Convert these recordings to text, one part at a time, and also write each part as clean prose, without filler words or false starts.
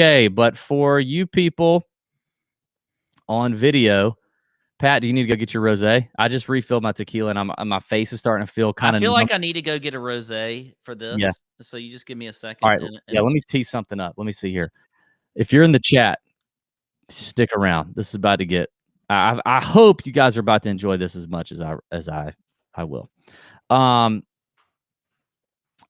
Okay, but for you people on video, Pat, do you need to go get your rosé? I just refilled my tequila, and my face is starting to feel kind of. I feel like I need to go get a rosé for this. Yeah. So you just give me a second. All right. Yeah. Let me tee something up. Let me see here. If you're in the chat, stick around. This is about to get. I hope you guys are about to enjoy this as much as I will.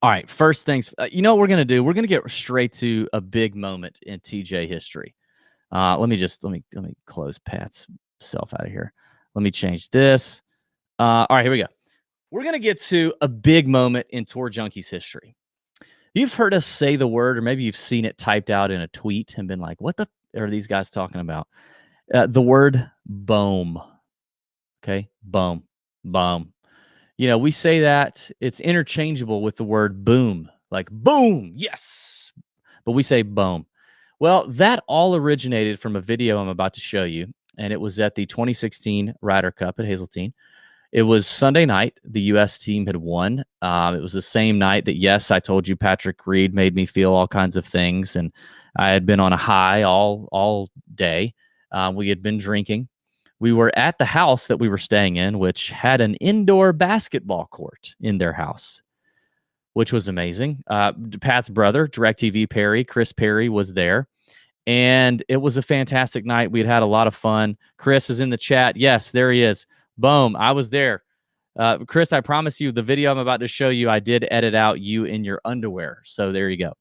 All right. First things. You know what we're gonna do? We're gonna get straight to a big moment in TJ history. Let me close Pat's self out of here. Let me change this. All right, here we go. We're gonna get to a big moment in Tour Junkies history. You've heard us say the word, or maybe you've seen it typed out in a tweet and been like, "What the f are these guys talking about?" The word "boom." Okay, boom, boom. You know, we say that it's interchangeable with the word boom, like boom, yes, but we say boom. Well, that all originated from a video I'm about to show you, and it was at the 2016 Ryder Cup at Hazeltine. It was Sunday night. The U.S. team had won. It was the same night that, yes, I told you Patrick Reed made me feel all kinds of things, and I had been on a high all day. We had been drinking. We were at the house that we were staying in, which had an indoor basketball court in their house, which was amazing. Pat's brother, DirecTV Perry, Chris Perry, was there. And it was a fantastic night. We'd had a lot of fun. Chris is in the chat. Yes, there he is. Boom. I was there. Chris, I promise you, the video I'm about to show you, I did edit out you in your underwear. So there you go.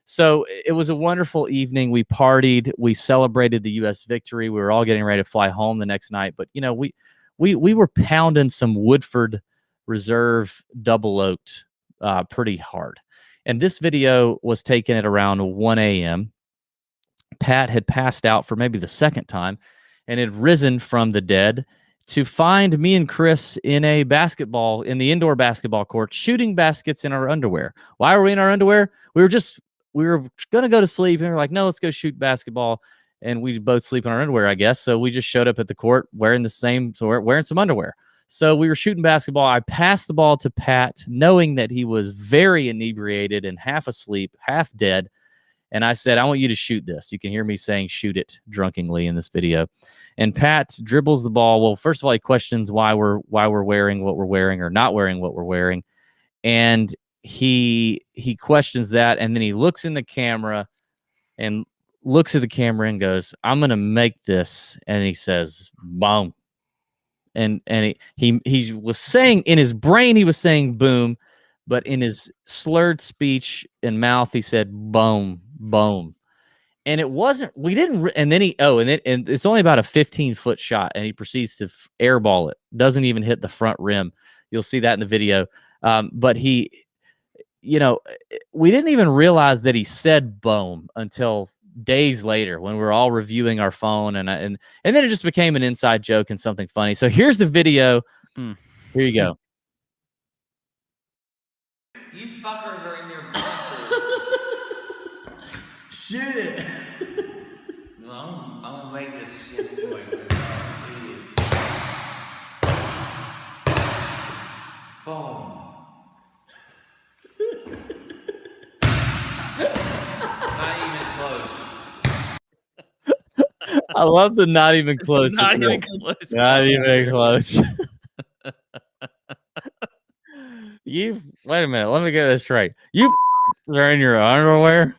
So it was a wonderful evening. We partied. We celebrated the U.S. victory. We were all getting ready to fly home the next night. But, you know, we were pounding some Woodford Reserve double oaked pretty hard. And this video was taken at around 1 a.m. Pat had passed out for maybe the second time and had risen from the dead to find me and Chris in the indoor basketball court, shooting baskets in our underwear. Why were we in our underwear? We were going to go to sleep, and we were like, no, let's go shoot basketball. And we both sleep in our underwear, I guess. So we just showed up at the court wearing wearing some underwear. So we were shooting basketball. I passed the ball to Pat, knowing that he was very inebriated and half asleep, half dead. And I said, I want you to shoot this. You can hear me saying shoot it drunkenly in this video. And Pat dribbles the ball. Well, first of all, he questions why we're wearing what we're wearing or not wearing what we're wearing. And he questions that. And then he looks in the camera and looks at the camera and goes, I'm going to make this. And he says, boom. And he was saying in his brain, he was saying boom, but in his slurred speech and mouth, he said boom, boom. And it wasn't, we didn't, and then and it's only about a 15-foot shot, and he proceeds to airball it. Doesn't even hit the front rim. You'll see that in the video. But he, you know, we didn't even realize that he said boom until days later when we were all reviewing our phone, and then it just became an inside joke and something funny. So here's the video. Here you go. You fuckers are in your boxes. Shoot it. Well, I'm gonna make this shit anyway. Boom. Not even close. I love the not even close. Not even close. Not even close. Wait a minute. Let me get this straight. You are in your underwear.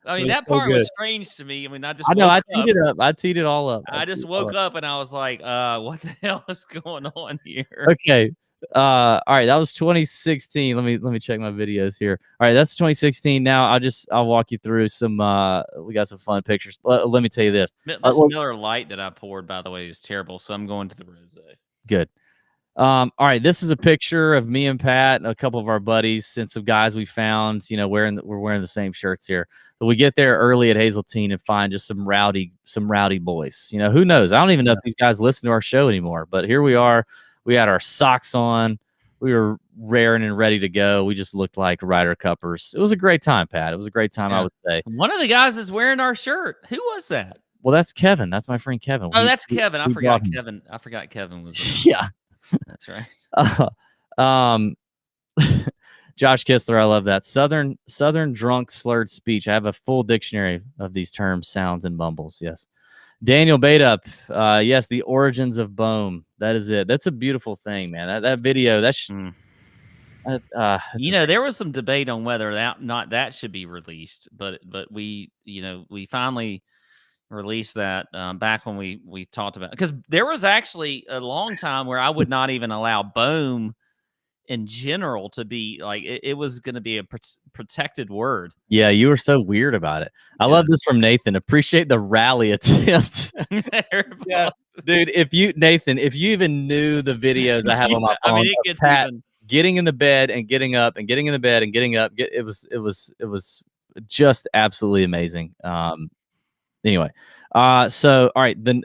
I mean, that part was strange to me. I mean, I teed it up. I teed it all up. I just woke up and I was like, what the hell is going on here? Okay. All right. That was 2016. Let me check my videos here. All right. That's 2016. Now I'll walk you through some, we got some fun pictures. Let me tell you this. This Miller Lite that I poured, by the way, is terrible. So I'm going to the rosé. Good. All right, this is a picture of me and Pat and a couple of our buddies and some guys we found, you know, we're wearing the same shirts here. But we get there early at Hazeltine and find just some rowdy boys. You know, who knows? I don't even know if these guys listen to our show anymore, but here we are. We had our socks on. We were raring and ready to go. We just looked like Ryder Cuppers. It was a great time, Pat. It was a great time, I would say. One of the guys is wearing our shirt. Who was that? Well, that's Kevin. That's my friend Kevin. Oh, that's Kevin. I forgot Kevin. I forgot Kevin was there. Yeah. That's right. Josh Kistler, I love that. Southern drunk slurred speech. I have a full dictionary of these terms, sounds, and mumbles. Yes. Daniel Badeup, yes, the origins of Bohm. That is it. That's a beautiful thing, man. That video, that's there was some debate on whether that should be released, but we finally released that back when we talked about, because there was actually a long time where I would not even allow Bohm in general to be like, it was going to be a protected word. Yeah, you were so weird about it. I love this from Nathan. Appreciate the rally attempt. Yeah, dude. If you even knew the videos I have on my phone, I mean, it gets Pat even getting in the bed and getting up and getting in the bed and getting up. It was just absolutely amazing. Anyway, so all right, then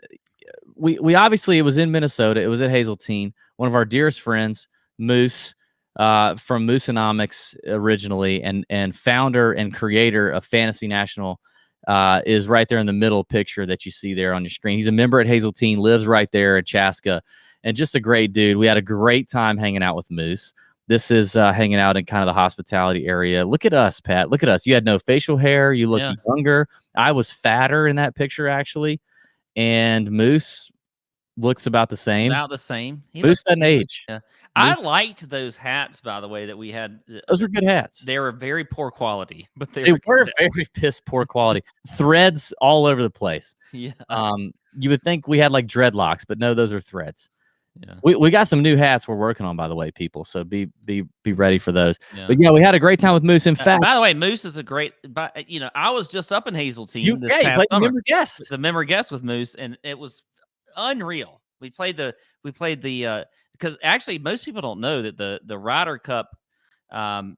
we obviously, it was in Minnesota. It was at Hazeltine. One of our dearest friends, Moose, from Mooseonomics originally, and founder and creator of Fantasy National, is right there in the middle picture that you see there on your screen. He's a member at Hazeltine, lives right there in Chaska, and just a great dude. We had a great time hanging out with Moose. This is hanging out in kind of the hospitality area. Look at us, Pat. Look at us. You had no facial hair. You looked younger. I was fatter in that picture, actually. And Moose looks about the same. About the same. Moose doesn't age. Yeah. I liked those hats, by the way, that we had. Those were good hats. They were very poor quality, but they were very piss poor quality. Threads all over the place. Yeah. You would think we had like dreadlocks, but no, those are threads. Yeah. We got some new hats we're working on, by the way, people. So be ready for those. Yeah. But yeah, we had a great time with Moose. In fact, by the way, Moose is a great. I was just up in Hazeltine this past summer. The member guest with Moose, and it was unreal. We played the because actually most people don't know that the Ryder Cup, the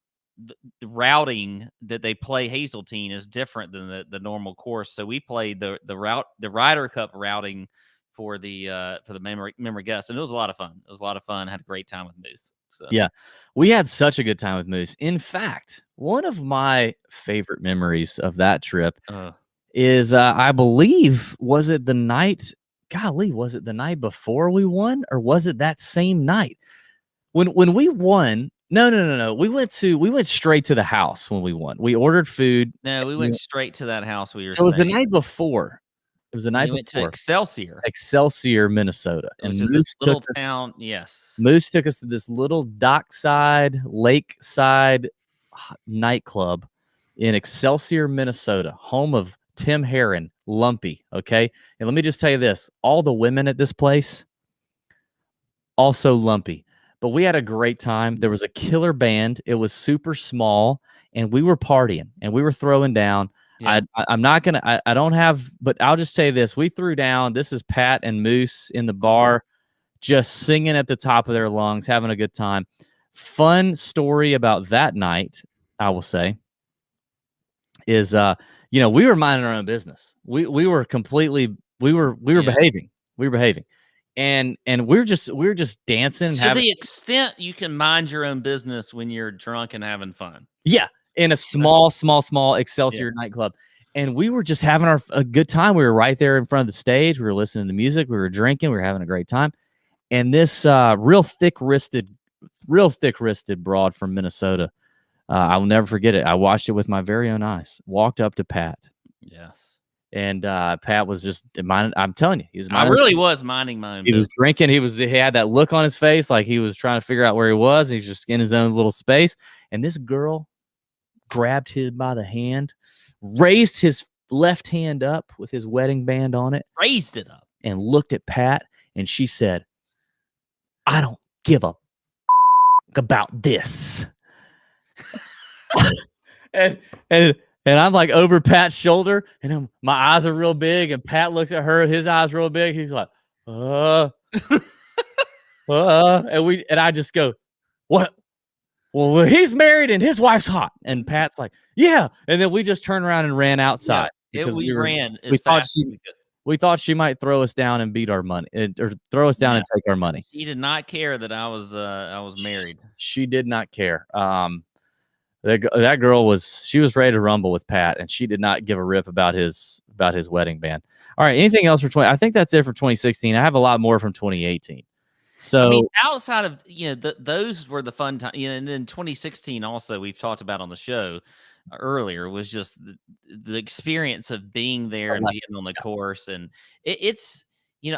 routing that they play Hazeltine is different than the normal course. So we played the Ryder Cup routing for the member guests, and it was a lot of fun. It was a lot of fun. I had a great time with Moose. So yeah, we had such a good time with Moose. In fact, one of my favorite memories of that trip is, I believe, was it the night? Golly, was it the night before we won, or was it that same night when we won? No. We went straight to the house when we won. We ordered food. No, we went straight to that house. So it was the night before. It was the night before. To Excelsior, Minnesota. And Moose this little town, yes. Moose took us to this little dockside, lakeside nightclub in Excelsior, Minnesota, home of Tim Herron, Lumpy, okay? And let me just tell you this. All the women at this place, also lumpy. But we had a great time. There was a killer band. It was super small, and we were partying, and we were throwing down. Yeah. I'm not going to – I don't have – but I'll just say this. We threw down. This is Pat and Moose in the bar just singing at the top of their lungs, having a good time. Fun story about that night, I will say, is we were minding our own business. We were completely – we were behaving. We were behaving. And we were just dancing. To the extent you can mind your own business when you're drunk and having fun. Yeah. In a small Excelsior nightclub. And we were just having a good time. We were right there in front of the stage. We were listening to music. We were drinking. We were having a great time. And this real thick-wristed broad from Minnesota, I will never forget it. I watched it with my very own eyes. Walked up to Pat. Yes. And Pat was just minding. I'm telling you, he was. I really was minding my own. He was drinking. He had that look on his face, like he was trying to figure out where he was. He was just in his own little space. And this girl grabbed him by the hand, raised his left hand up with his wedding band on it, raised it up, and looked at Pat. And she said, "I don't give a about this." and I'm like over Pat's shoulder, and my eyes are real big, and Pat looks at her, his eyes real big. He's like, and I just go, "What? Well, he's married and his wife's hot." And Pat's like, "Yeah." And then we just turned around and ran outside. Yeah, we ran. We thought she might throw us down and beat our money, or throw us down and take our money. She did not care that I was married. She did not care. That girl was ready to rumble with Pat, and she did not give a rip about his wedding band. All right, anything else for 20? I think that's it for 2016. I have a lot more from 2018. I mean, So outside of those were the fun time. And then 2016 also we've talked about on the show earlier was just the experience of being there and being electric. on the course, and it's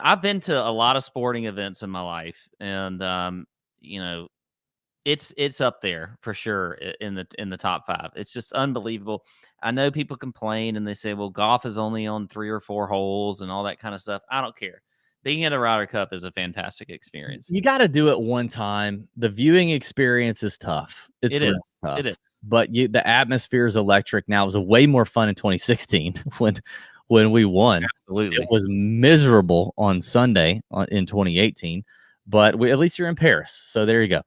I've been to a lot of sporting events in my life, and you know it's up there for sure in the top 5. It's just unbelievable. I know people complain and they say, well, golf is only on 3 or 4 holes and all that kind of stuff. I don't care. Being at a Ryder Cup is a fantastic experience. You got to do it one time. The viewing experience is tough. It's It real is. It tough. is. But the atmosphere is electric. Now it was a way more fun in 2016 when we won. It Absolutely. was miserable on Sunday in 2018, but at least you're in Paris. So there you go.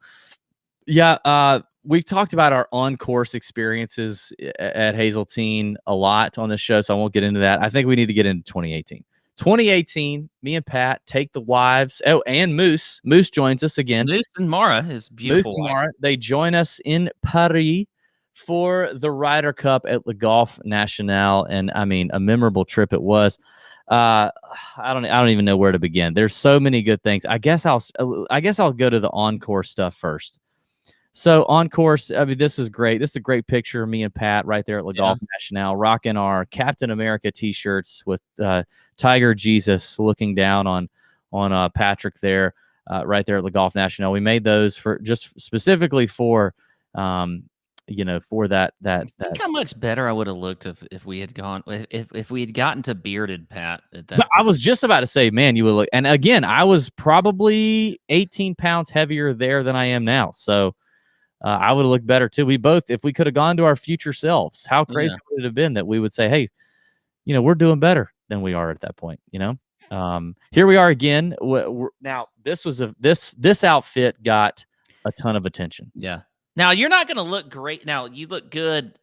Yeah, we've talked about our on-course experiences at Hazeltine a lot on this show, so I won't get into that. I think we need to get into 2018. 2018, me and Pat take the wives. Oh, and Moose. Moose joins us again. Moose and Mara, his beautiful Moose and wife. Mara, they join us in Paris for the Ryder Cup at Le Golf National, and I mean, a memorable trip it was. I don't even know where to begin. There's so many good things. I guess I'll go to the on-course stuff first. So on course, I mean, this is great. This is a great picture of me and Pat right there at Le Golf National, rocking our Captain America T-shirts with Tiger Jesus looking down on Patrick there, right there at Le Golf National. We made those for just specifically for for that. Think how much better I would have looked if we had gone if we had gotten to bearded Pat at that I was just about to say, man, you would look. And again, I was probably 18 pounds heavier there than I am now, so. I would have looked better too. We both, if we could have gone to our future selves, how crazy would it have been that we would say, hey, we're doing better than we are at that point, Here we are again. Now, this outfit got a ton of attention. Yeah. Now, you're not going to look great. Now, you look good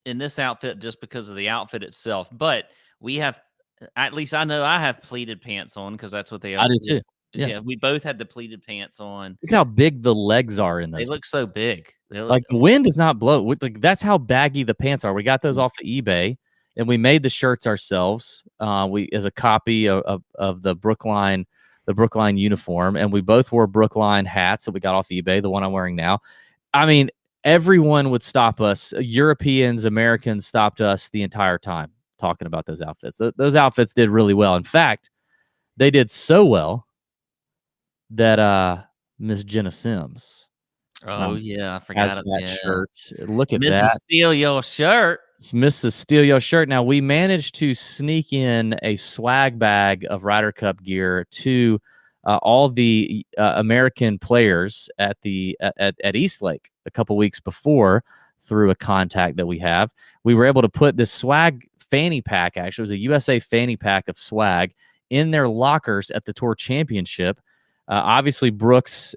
in this outfit just because of the outfit itself, but we have, at least I know I have pleated pants on because that's what they I do too. Yeah, we both had the pleated pants on. Look how big the legs are in those. They look so big. Like the wind does not blow. Like that's how baggy the pants are. We got those off of eBay, and we made the shirts ourselves. We as a copy of the Brookline uniform, and we both wore Brookline hats that we got off eBay. The one I'm wearing now. I mean, everyone would stop us. Europeans, Americans stopped us the entire time talking about those outfits. Those outfits did really well. In fact, they did so well that Miss Jenna Sims. Oh yeah, I forgot that shirt. Look at Mrs. that. Steal your shirt. It's Mrs. Steal Your Shirt. Now we managed to sneak in a swag bag of Ryder Cup gear to all the American players at Eastlake a couple weeks before through a contact that we have. We were able to put this swag fanny pack. Actually, it was a USA fanny pack of swag in their lockers at the Tour Championship. Obviously, Brooks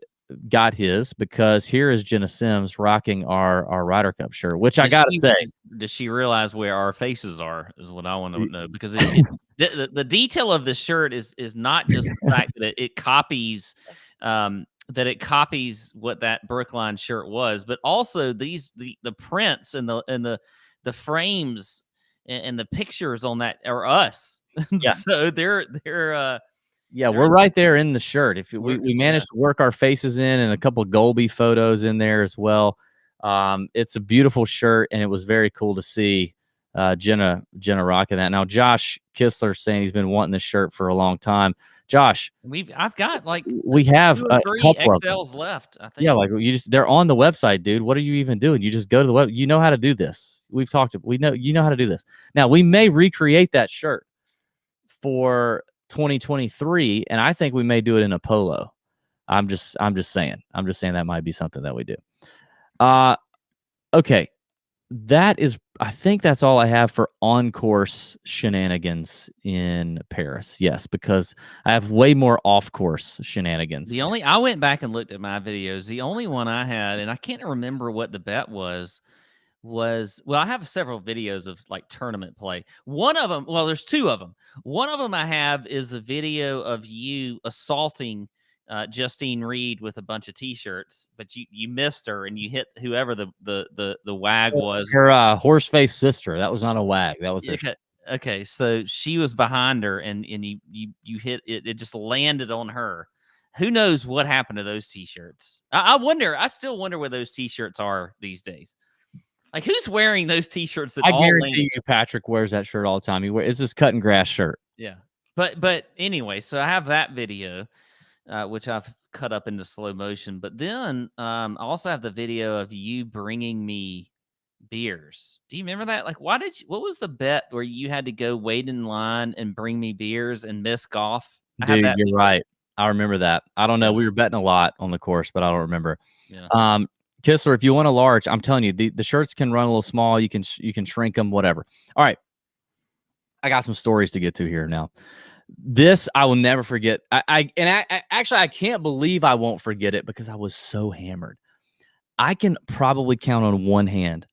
got his because here is Jenna Sims rocking our Ryder Cup shirt, which I gotta say, does she realize where our faces are? Is what I want to know, because the detail of the shirt is not just the fact that it copies what that Brookline shirt was, but also the prints and the frames and the pictures on that are us. Yeah. So they're we're right there in the shirt. If we managed to work our faces in and a couple of Golby photos in there as well. It's a beautiful shirt, and it was very cool to see Jenna rocking that. Now, Josh Kistler saying he's been wanting this shirt for a long time. Josh, I've got like we have 2 or 3 XLs left, I think. Yeah, like they're on the website, dude. What are you even doing? You just go to the web. You know how to do this. We know you know how to do this. Now we may recreate that shirt for 2023, and I think we may do it in a polo. I'm just saying that might be something that we do. Okay. I think that's all I have for on-course shenanigans in Paris. Yes, because I have way more off-course shenanigans. I went back and looked at my videos. The only one I had, and I can't remember what the bet was I have several videos of like tournament play. One of them, well, there's 2 of them. One of them I have is a video of you assaulting Justine Reed with a bunch of T-shirts, but you missed her and you hit whoever the wag was. Her horse-faced sister. That was not a wag. That was her. Okay, so she was behind her, and you hit it. It just landed on her. who knows what happened to those T-shirts? I wonder. I still wonder where those T-shirts are these days. Like, who's wearing those T-shirts that I all guarantee you Patrick wears that shirt all the time. It's this cut and grass shirt. Yeah. But anyway, so I have that video, which I've cut up into slow motion. But then I also have the video of you bringing me beers. Do you remember that? Like, what was the bet where you had to go wait in line and bring me beers and miss golf? Dude, you're right. I remember that. I don't know. Yeah. We were betting a lot on the course, but I don't remember. Yeah. Kistler, if you want a large, I'm telling you, the shirts can run a little small. You can shrink them, whatever. All right. I got some stories to get to here now. This I will never forget. I actually can't believe I won't forget it because I was so hammered. I can probably count on one hand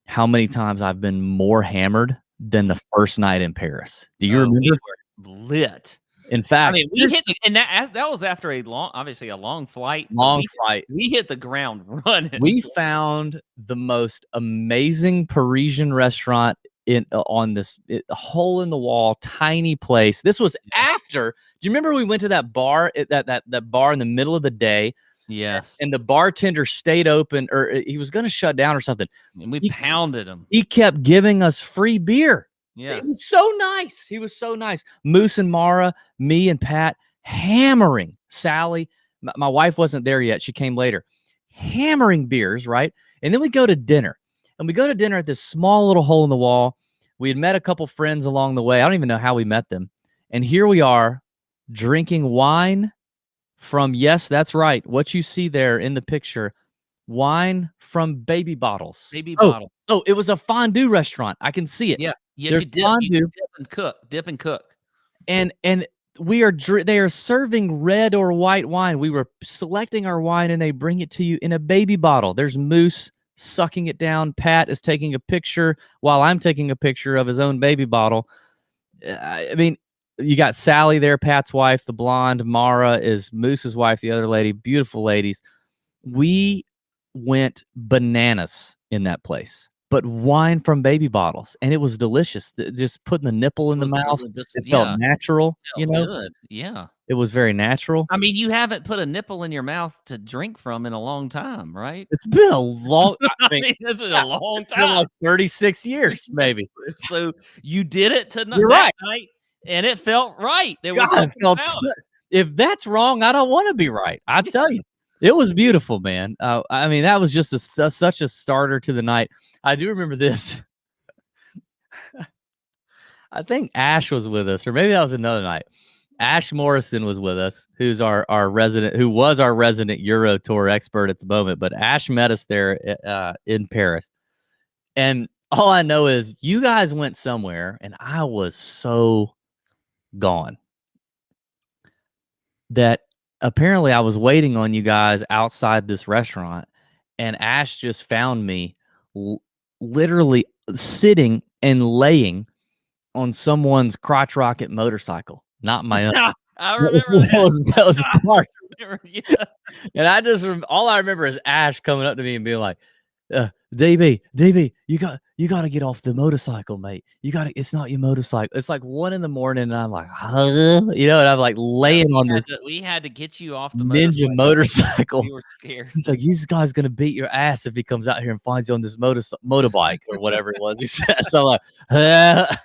how many times I've been more hammered than the first night in Paris. Do you remember? We were lit. In fact, I mean, we hit and that was after obviously a long flight. Flight. We hit the ground running. We found the most amazing Parisian restaurant on this hole in the wall, tiny place. This was after. Do you remember we went to that bar, that bar in the middle of the day? Yes. And the bartender stayed open, or he was going to shut down or something. And we pounded him. He kept giving us free beer. Yeah. It was so nice. He was so nice. Moose and Mara, me and Pat, hammering. Sally, my wife wasn't there yet. She came later. Hammering beers, right? And then we go to dinner. And we go to dinner at this small little hole in the wall. We had met a couple friends along the way. I don't even know how we met them. And here we are drinking wine from, yes, that's right, what you see there in the picture, wine from baby bottles. Bottles. Oh, it was a fondue restaurant. I can see it. Yeah. There's fondue. You dip and cook. And they are serving red or white wine. We were selecting our wine, and they bring it to you in a baby bottle. There's Moose sucking it down. Pat is taking a picture while I'm taking a picture of his own baby bottle. I mean, you got Sally there, Pat's wife, the blonde. Mara is Moose's wife, the other lady. Beautiful ladies. We went bananas in that place, but wine from baby bottles, and it was delicious. Just putting the nipple in the mouth, it felt natural. It felt good. Yeah, it was very natural. I mean, you haven't put a nipple in your mouth to drink from in a long time, right? It's been a long. I mean, it's been a long it's time. been like 36 years, maybe. So you did it tonight. You're right. Night, and it felt right. There was if that's wrong, I don't want to be right. I tell you. It was beautiful, man. I mean, that was just such a starter to the night. I do remember this. I think Ash was with us, or maybe that was another night. Ash Morrison was with us, who was our resident Euro Tour expert at the moment. But Ash met us there in Paris. And all I know is you guys went somewhere, and I was so gone that apparently I was waiting on you guys outside this restaurant, and Ash just found me literally sitting and laying on someone's crotch rocket motorcycle, not my own. I remember that was part. Yeah. And all I remember is Ash coming up to me and being like, DB, you got to get off the motorcycle, mate. It's not your motorcycle. It's like 1 a.m. and I'm like, and I'm like laying on this. We had to get you off the ninja motorcycle. We were scared. He's like, this guy's gonna beat your ass if he comes out here and finds you on this motorbike or whatever it was. He said, so I'm like,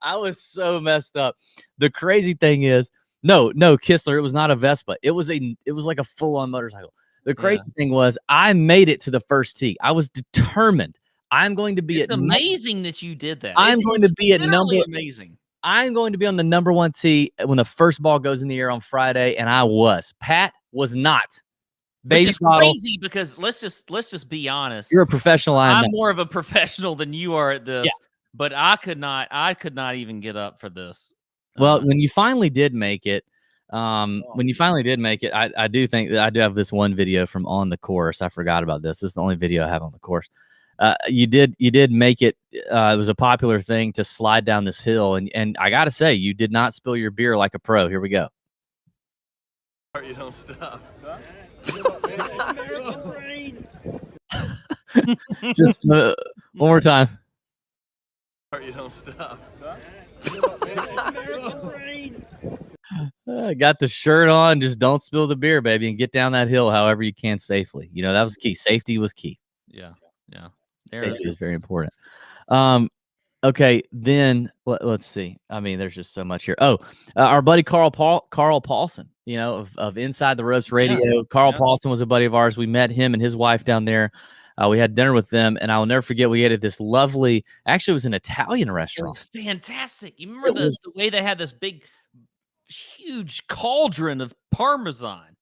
I was so messed up. The crazy thing is, no, Kistler, it was not a Vespa. It was like a full-on motorcycle. The crazy thing was I made it to the first tee. I was determined. I'm going to be amazing that you did that. I'm going to be at amazing. I'm going to be on the number 1 tee when the first ball goes in the air on Friday, and I was. Pat was not. Which is crazy because let's just be honest. You're a professional. I'm more of a professional than you are at this. Yeah. But I could not even get up for this. Well, when you finally did make it, I do think that I do have this one video from on the course. I forgot about this. This is the only video I have on the course. You did make it. It was a popular thing to slide down this hill, and I gotta say, you did not spill your beer like a pro. Here we go. You don't stop. Just one more time. You don't stop. Got the shirt on. Just don't spill the beer, baby, and get down that hill however you can safely. That was key. Safety was key. Yeah. Safety is very important. Okay, then let's see. I mean, there's just so much here. Oh, our buddy Carl Paulson, of Inside the Ropes Radio. Carl Paulson was a buddy of ours. We met him and his wife down there. We had dinner with them, and I will never forget. We ate at this lovely. Actually, it was an Italian It restaurant. was fantastic. You remember the way they had this big, huge cauldron of Parmesan,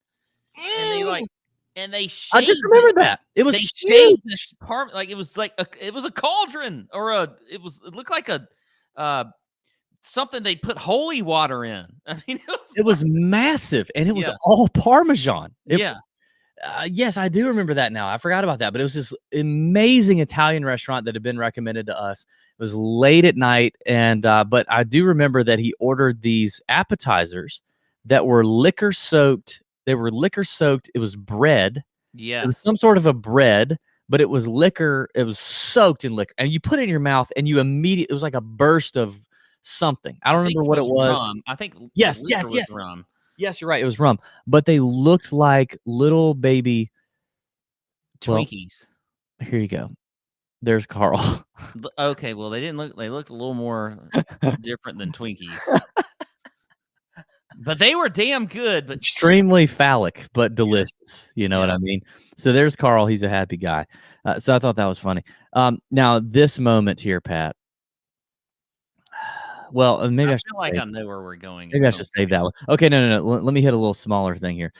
and they shaved I just remember that it was shaved this it was a cauldron, or it looked like a something they put holy water in. I mean, it was massive, and it was all Parmesan. Yes, I do remember that now. I forgot about that, but it was this amazing Italian restaurant that had been recommended to us. It was late at night, and but I do remember that he ordered these appetizers that were liquor soaked. They were liquor soaked. It was bread. Yes. It was some sort of a bread, but it was liquor. It was soaked in liquor, and you put it in your mouth, and you immediately, it was like a burst of something. I don't remember what it was. Rum. I think yes. Rum. Yes, you're right. It was rum, but they looked like little baby Twinkies. Well, here you go. There's Carl. Okay, well, they didn't look. They looked a little more different than Twinkies. But they were damn good. But extremely phallic, but delicious. You know what I mean? So there's Carl. He's a happy guy. So I thought that was funny. Now this moment here, Pat. Well, maybe I should feel like I know where we're going. Maybe I should save that one. Okay, no. Let me hit a little smaller thing here.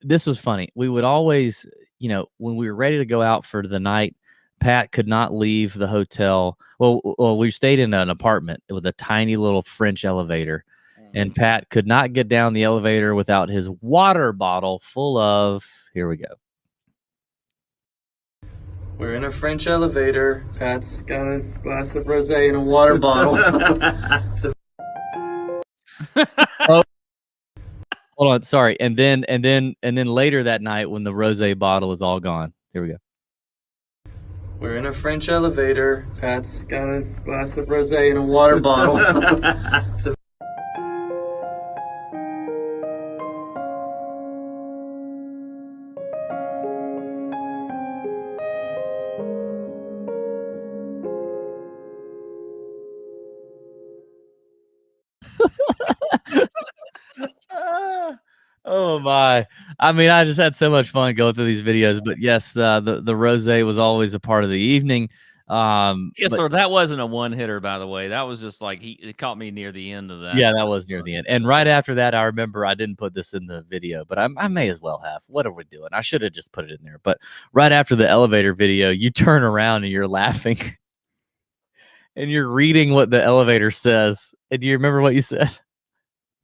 This was funny. We would always, when we were ready to go out for the night, Pat could not leave the hotel. Well, we stayed in an apartment with a tiny little French elevator. And Pat could not get down the elevator without his water bottle full of, here we go. We're in a French elevator. Pat's got a glass of rosé and a water bottle. Oh, hold on, sorry. And then later that night when the rosé bottle is all gone. Here we go. We're in a French elevator. Pat's got a glass of rosé and a water bottle. Oh my! I mean, I just had so much fun going through these videos. But yes, the rosé was always a part of the evening. So that wasn't a one hitter, by the way. That was just like it caught me near the end of that. Yeah, that was near the end. And right after that, I remember I didn't put this in the video, but I may as well have. What are we doing? I should have just put it in there. But right after the elevator video, you turn around and you're laughing, and you're reading what the elevator says. And do you remember what you said?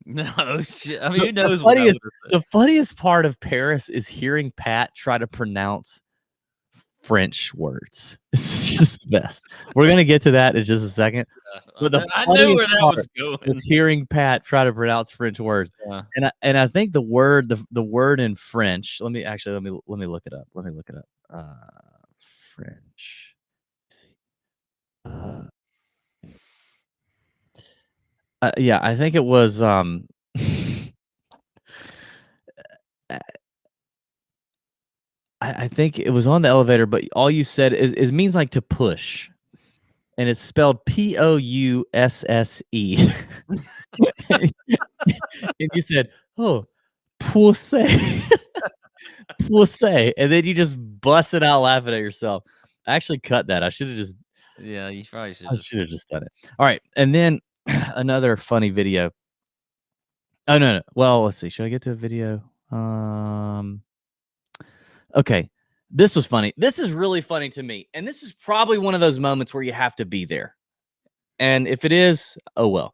No shit. I mean, who knows? The funniest part of Paris is hearing Pat try to pronounce French words. It's just the best. We're gonna get to that in just a second. But I knew where that was going. Is hearing Pat try to pronounce French words. Yeah. And I think the word in French. Let me look it up. French. Yeah, I think it was I think it was on the elevator, but all you said is means like to push. And it's spelled Pousse. And you said, "Oh, pousse." Pousse. And then you just busted out laughing at yourself. I actually cut that. I should have just Yeah, you probably should. I should have just done it. All right. And then another funny video. Oh no. Well, let's see. Should I get to a video? Okay. This was funny. This is really funny to me. And this is probably one of those moments where you have to be there. And if it is, oh well.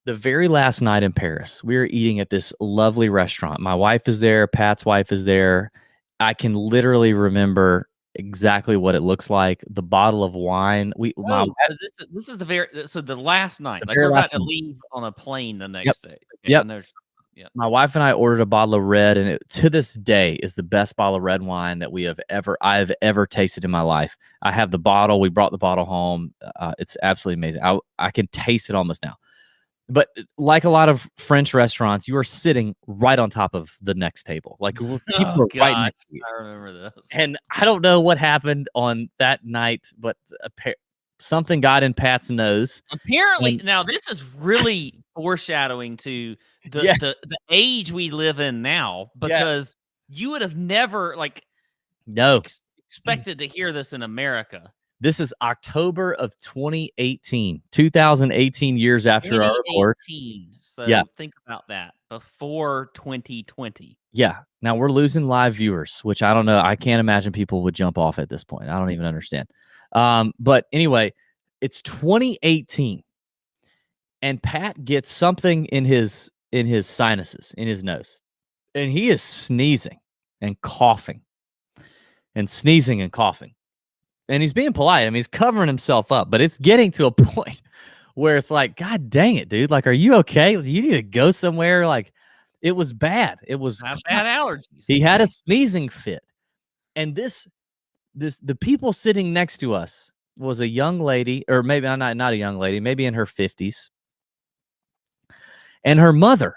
The very last night in Paris, we were eating at this lovely restaurant. My wife is there. Pat's wife is there. I can literally remember exactly what it looks like. The bottle of wine. This is the last night. Like we're about to leave on a plane the next day. Okay, yep. My wife and I ordered a bottle of red, and it, to this day, is the best bottle of red wine that I've ever tasted in my life. I have the bottle. We brought the bottle home. It's absolutely amazing. I can taste it almost now. But like a lot of French restaurants, you are sitting right on top of the next table. Like people Oh are right gosh, next to you. I remember this. And I don't know what happened on that night, but something got in Pat's nose. Apparently, And now this is really foreshadowing to yes, the age we live in now, yes, because you would have never no. expected to hear this in America. This is October of 2018, 2018 years after our report. 2018. Yeah. So think about that. Before 2020. Yeah. Now we're losing live viewers, which I don't know. I can't imagine people would jump off at this point. I don't even understand. But anyway, it's 2018, and Pat gets something in his sinuses, in his nose, and he is sneezing and coughing, and sneezing and coughing, and he's being polite. I mean, he's covering himself up, but it's getting to a point where it's like, God dang it, dude! Like, are you okay? Do you need to go somewhere? Like, it was bad. It was. I have bad allergies. He had a sneezing fit, and the people sitting next to us was a young lady, or maybe not a young lady, maybe in her 50s, and her mother.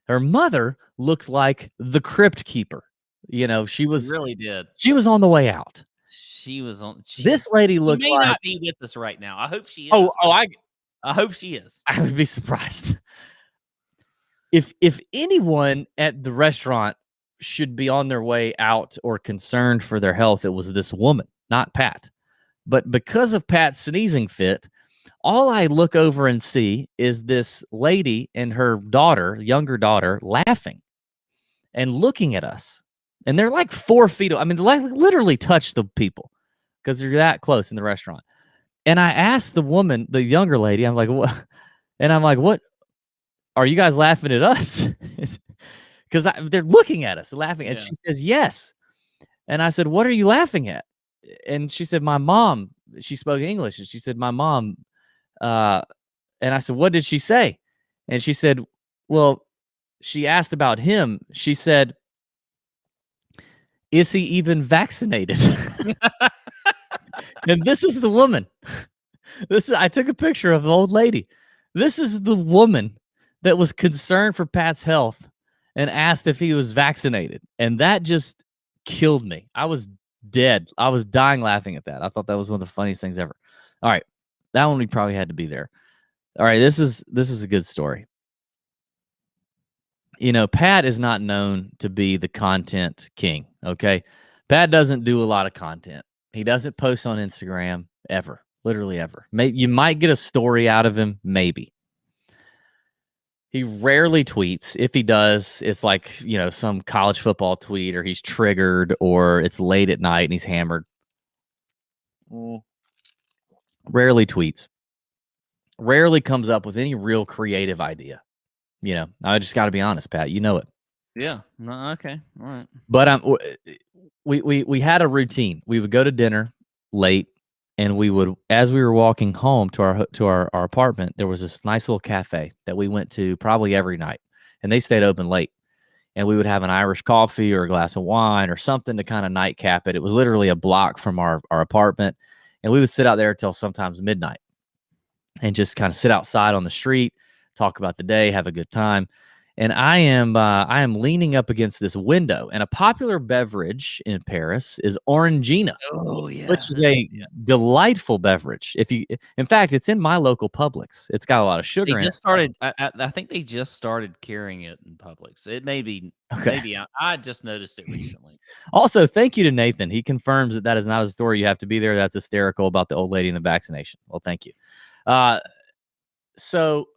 Her mother looked like the crypt keeper. You know, she really did. She was on the way out. She was on. This lady looked may like. not be with us right now. I hope she is. Oh, I hope she is. I would be surprised. If anyone at the restaurant should be on their way out or concerned for their health, it was this woman, not Pat. But because of Pat's sneezing fit, all I look over and see is this lady and her daughter, younger daughter, laughing and looking at us. And they're like 4 feet. I mean, they literally touch the people because they're that close in the restaurant. And I asked the woman, the younger lady, I'm like, what? And I'm like, what? Are you guys laughing at us? Because they're looking at us, laughing. And Yeah. she says, yes. And I said, what are you laughing at? And she said, my mom. She spoke English. And she said, my mom. And I said, what did she say? And she said, well, she asked about him. She said, is he even vaccinated? And this is the woman. I took a picture of the old lady. This is the woman that was concerned for Pat's health and asked if he was vaccinated. And that just killed me. I was dead. I was dying laughing at that. I thought that was one of the funniest things ever. All right. That one we probably had to be there. All right. This is a good story. You know, Pat is not known to be the content king. Okay. Pat doesn't do a lot of content. He doesn't post on Instagram ever. Literally ever. Maybe you might get a story out of him, maybe. He rarely tweets. If he does, it's like, you know, some college football tweet, or he's triggered, or it's late at night and he's hammered. Rarely tweets. Rarely comes up with any real creative idea. You know, I just got to be honest, Pat. You know it. Yeah. No, okay. All right. But we had a routine. We would go to dinner late. And we would, as we were walking home to our apartment, there was this nice little cafe that we went to probably every night, and they stayed open late. And we would have an Irish coffee or a glass of wine or something to kind of nightcap it. It was literally a block from our apartment, and we would sit out there until sometimes midnight, and just kind of sit outside on the street, talk about the day, have a good time. And I am leaning up against this window, and a popular beverage in Paris is Orangina. Oh yeah, which is a delightful beverage. In fact, it's in my local Publix. It's got a lot of sugar in it. Started. I think they just started carrying it in Publix. It may be. Okay. Maybe I just noticed it recently. Also, thank you to Nathan. He confirms that is not a story you have to be there. That's hysterical about the old lady and the vaccination. Well, thank you. So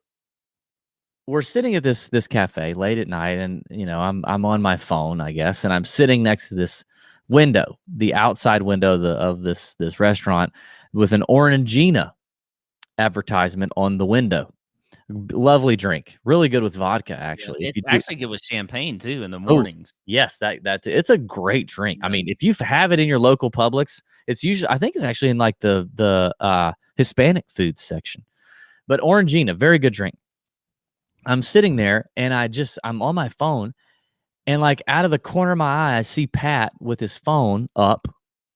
we're sitting at this cafe late at night, and you know, I'm on my phone, I guess, and I'm sitting next to this window, the outside window of this restaurant, with an Orangina advertisement on the window. Lovely drink, really good with vodka. Actually, it's actually good with champagne too in the mornings. Yes, that it's a great drink. I mean, if you have it in your local Publix, it's usually, I think it's actually in like the Hispanic foods section. But Orangina, very good drink. I'm sitting there and I'm on my phone, and like out of the corner of my eye, I see Pat with his phone up,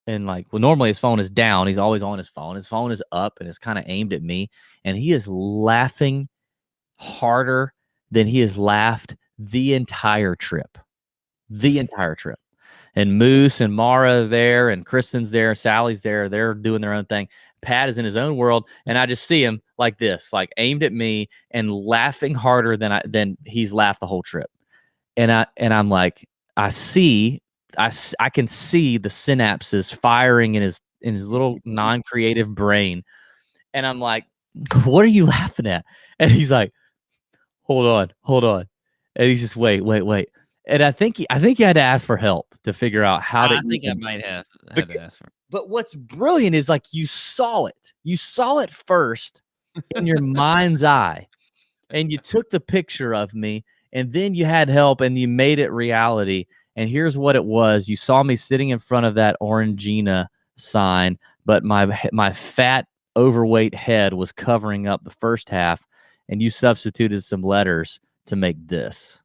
and like, well, normally his phone is down. He's always on his phone. His phone is up and it's kind of aimed at me, and he is laughing harder than he has laughed the entire trip. The entire trip. And Moose and Mara are there, and Kristen's there, Sally's there. They're doing their own thing. Pat is in his own world, and I just see him like this, like aimed at me and laughing harder than he's laughed the whole trip. And I'm like, I can see the synapses firing in his little non-creative brain. And I'm like, what are you laughing at? And he's like, hold on. And he's just wait. And I think he had to ask for help to figure out how to. I think I might have had to ask for. But what's brilliant is like you saw it first in your mind's eye, and you took the picture of me, and then you had help, and you made it reality. And here's what it was: you saw me sitting in front of that Orangina sign, but my fat, overweight head was covering up the first half, and you substituted some letters to make this.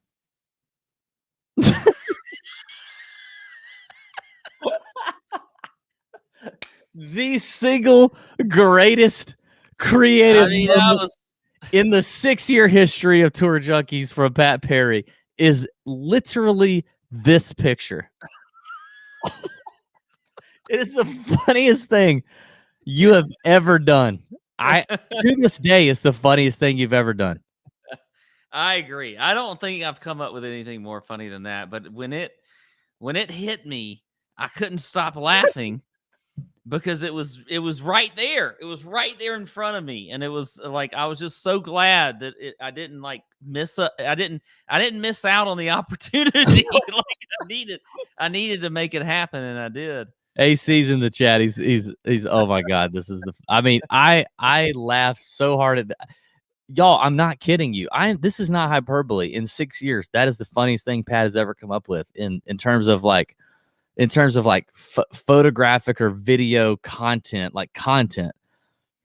The single greatest creative moment in the 6-year history of Tour Junkies from Pat Perry is literally this picture. It is the funniest thing you have ever done. To this day, it's the funniest thing you've ever done. I agree. I don't think I've come up with anything more funny than that. But when it hit me, I couldn't stop laughing because it was right there. It was right there in front of me, and it was like I was just so glad that I didn't like miss. I didn't miss out on the opportunity. Like I needed to make it happen, and I did. AC's in the chat. He's oh my God, this is the. I mean, I laughed so hard at that. Y'all, I'm not kidding you. This is not hyperbole. In 6 years, that is the funniest thing Pat has ever come up with in terms of photographic or video content,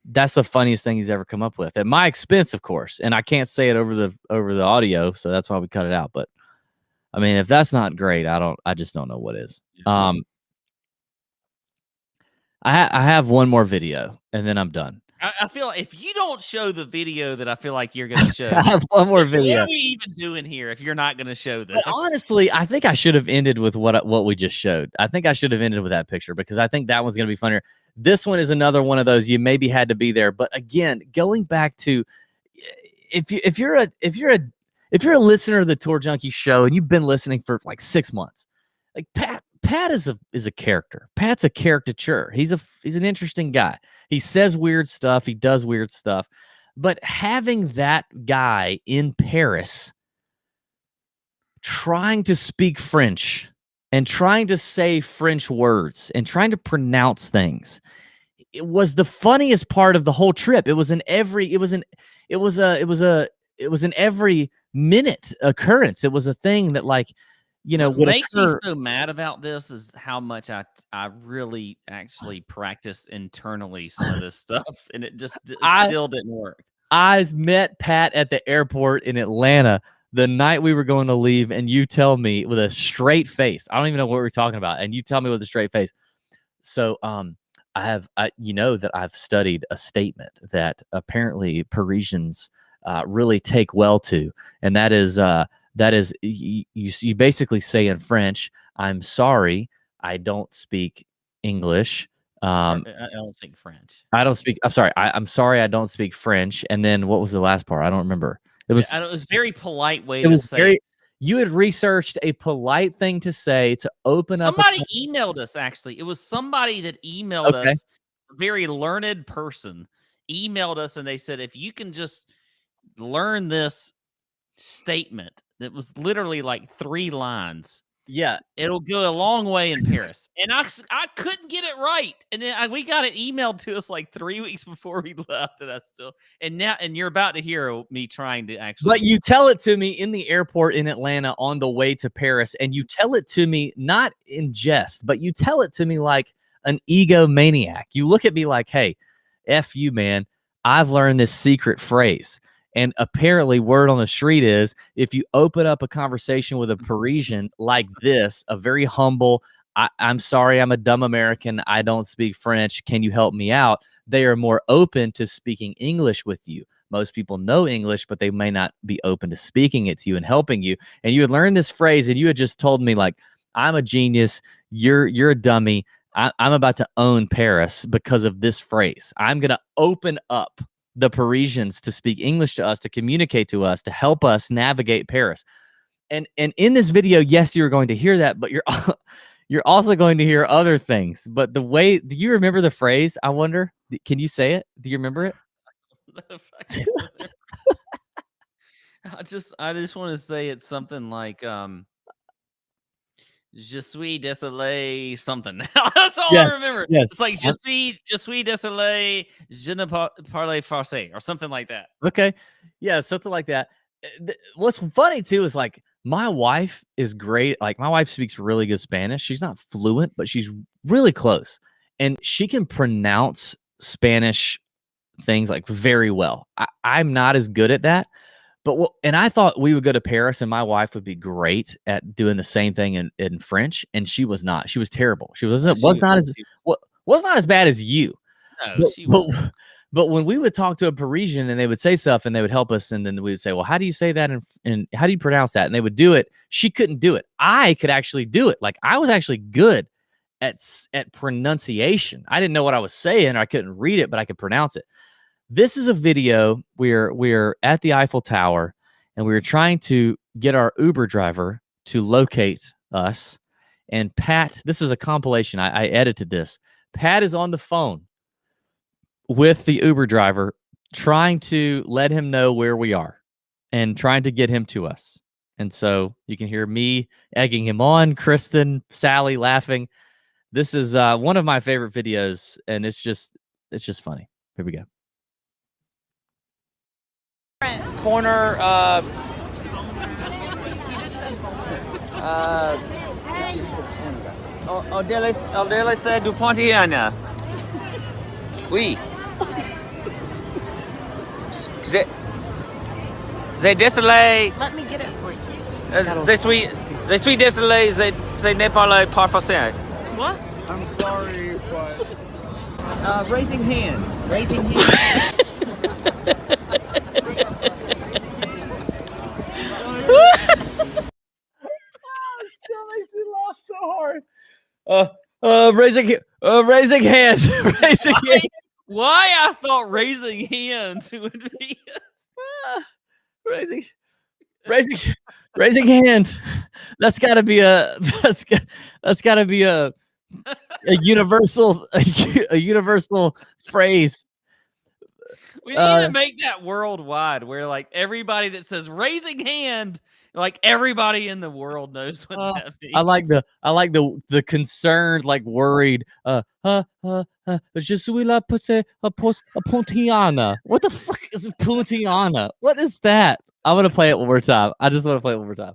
That's the funniest thing he's ever come up with at my expense, of course. And I can't say it over the audio, so that's why we cut it out. But I mean, if that's not great, I just don't know what is. I have one more video, and then I'm done. I feel like if you don't show the video that I feel like you're going to show, I have one more video. What are we even doing here if you're not going to show this? But honestly, I think I should have ended with what we just showed. I think I should have ended with that picture because I think that one's going to be funnier. This one is another one of those you maybe had to be there. But again, going back to if you're a listener of the Tour Junkies show and you've been listening for like 6 months, like Pat is a character. Pat's a caricature. He's an interesting guy. He says weird stuff. He does weird stuff. But having that guy in Paris trying to speak French and trying to say French words and trying to pronounce things, it was the funniest part of the whole trip. It was an every minute occurrence. It was a thing that what makes me so mad about this is how much I really actually practiced internally some of this stuff, and it still didn't work. I met Pat at the airport in Atlanta the night we were going to leave, and you tell me with a straight face, I don't even know what we were talking about, and you tell me with a straight face. So that I've studied a statement that apparently Parisians really take well to, and that is you basically say in French, "I'm sorry, I don't speak English." I don't speak French. I'm sorry. I'm sorry, I don't speak French. And then what was the last part? I don't remember. It was a very polite way to say it. You had researched a polite thing to say to open up. Somebody emailed us, actually. It was somebody that emailed us, a very learned person, emailed us, and they said, if you can just learn this statement that was literally like 3 lines. Yeah, it'll go a long way in Paris. And I couldn't get it right. And then we got it emailed to us like 3 weeks before we left. And you're about to hear me trying to actually. But you tell it to me in the airport in Atlanta on the way to Paris. And you tell it to me not in jest, but you tell it to me like an egomaniac. You look at me like, hey, F you, man. I've learned this secret phrase. And apparently word on the street is if you open up a conversation with a Parisian like this, a very humble, I'm sorry, I'm a dumb American. I don't speak French. Can you help me out? They are more open to speaking English with you. Most people know English, but they may not be open to speaking it to you and helping you. And you had learned this phrase, and you had just told me, like, I'm a genius. You're a dummy. I'm about to own Paris because of this phrase. I'm going to open up the Parisians to speak English to us, to communicate to us, to help us navigate Paris. And in this video, yes, you're going to hear that, but you're also going to hear other things. But the way, do you remember the phrase? I wonder, can you say it? Do you remember it? I just want to say it's something like Je suis désolé something. That's all I remember. Yes. It's like je suis désolé, je ne parle français or something like that. Okay. Yeah, something like that. What's funny too is, like, my wife is great. Like, my wife speaks really good Spanish. She's not fluent, but she's really close. And she can pronounce Spanish things like very well. I'm not as good at that. But and I thought we would go to Paris and my wife would be great at doing the same thing in French, and she was not. She was terrible. She was not as bad as you. No, But when we would talk to a Parisian and they would say stuff and they would help us, and then we would say, well, how do you say that? And how do you pronounce that? And they would do it. She couldn't do it. I could actually do it. Like, I was actually good at pronunciation. I didn't know what I was saying. I couldn't read it, but I could pronounce it. This is a video where we're at the Eiffel Tower and we were trying to get our Uber driver to locate us. And Pat, this is a compilation. I edited this. Pat is on the phone with the Uber driver, trying to let him know where we are and trying to get him to us. And so you can hear me egging him on, Kristen, Sally laughing. This is one of my favorite videos, and it's just funny. Here we go. Corner Odele du Pontiana. Oui. They désolé. Let me get it for you. Je suis désolé. Je ne parle pas français. What? I'm sorry, but Raising hand. Raising hand. Still makes me laugh so hard. Raising hands. Raising hands. Why I thought raising hands would be raising hand. That's got to be a universal universal phrase. We need to make that worldwide, where, like, everybody that says raising hand, like, everybody in the world knows what that means. I like the concerned, like, worried. Je suis la Pontiana. What the fuck is Pontiana? What is that? I'm gonna play it one more time. I just want to play it one more time.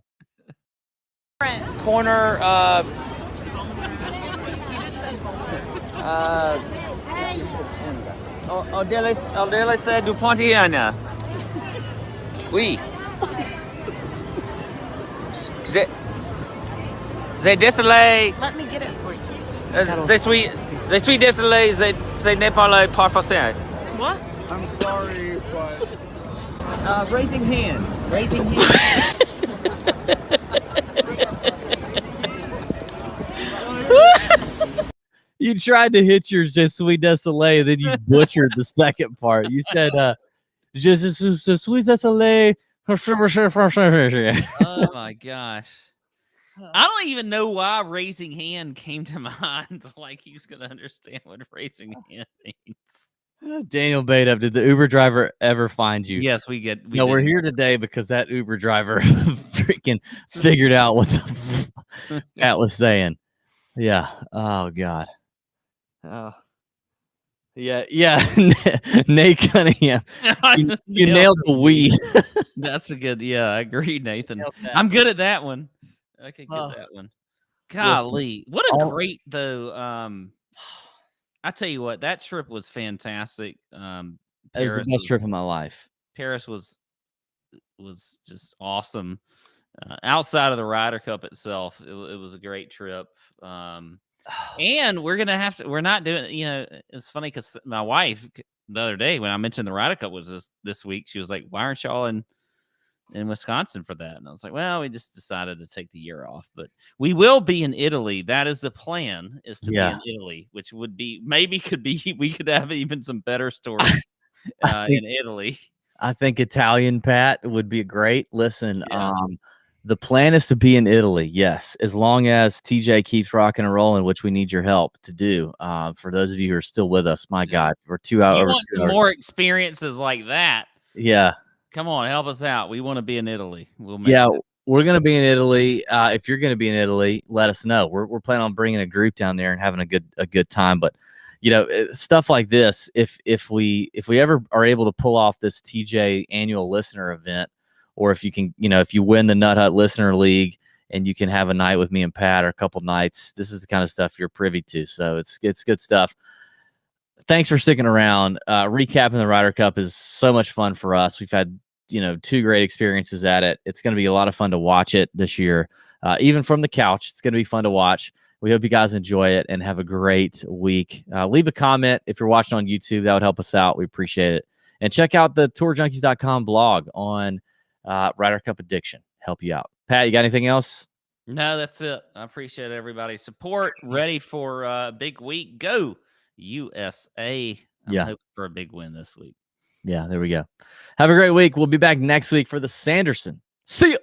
Corner Odele du Pontiana. Oui. Je désolé. Let me get it for you. Je suis désolé. Je ne parle pas français. What? I'm sorry, but Raising hand. Raising hand. You tried to hit your Je suis désolé, and then you butchered the second part. You said, Je suis désolé. Oh my gosh. I don't even know why raising hand came to mind. Like, he's going to understand what raising hand means. Daniel Badeup, did the Uber driver ever find you? Yes, we're here today because that Uber driver freaking figured out what the Pat was saying. Yeah. Oh, God. Oh. Yeah. Nate Cunningham. You nailed the we. That's a good, I agree, Nathan. I'm good at that one. I could get that one. Golly. What a great, though. I tell you what, that trip was fantastic. It was the best trip of my life. Paris was just awesome. Outside of the Ryder Cup itself, it was a great trip. And we're not doing, it's funny because my wife the other day when I mentioned the Ryder Cup was this week. She was like, "Why aren't y'all in Wisconsin for that?" And I was like, "Well, we just decided to take the year off, but we will be in Italy. That is the plan, is to be in Italy, which would be we could have even some better stories in Italy." I think Italian Pat would be great. Listen, Yeah. the plan is to be in Italy, yes, as long as TJ keeps rocking and rolling, which we need your help to do. For those of you who are still with us, my God, we're 2 hours. You want some more experiences like that? Yeah. Come on, help us out. We want to be in Italy. We'll make Yeah, it. we're going to be in Italy. If you're going to be in Italy, let us know. We're planning on bringing a group down there and having a good time. But stuff like this, if we ever are able to pull off this TJ annual listener event, or if you can, if you win the Nut Hut Listener League and you can have a night with me and Pat or a couple nights, this is the kind of stuff you're privy to. So it's good stuff. Thanks for sticking around. Recapping the Ryder Cup is so much fun for us. We've had 2 great experiences at it. It's going to be a lot of fun to watch it this year, even from the couch. It's going to be fun to watch. We hope you guys enjoy it and have a great week. Leave a comment if you're watching on YouTube. That would help us out. We appreciate it. And check out the tourjunkies.com blog on Ryder Cup Addiction. Help you out. Pat, you got anything else? No, that's it. I appreciate everybody's support. Ready for a big week. Go USA. I'm hoping for a big win this week. Yeah, there we go. Have a great week. We'll be back next week for the Sanderson. See ya.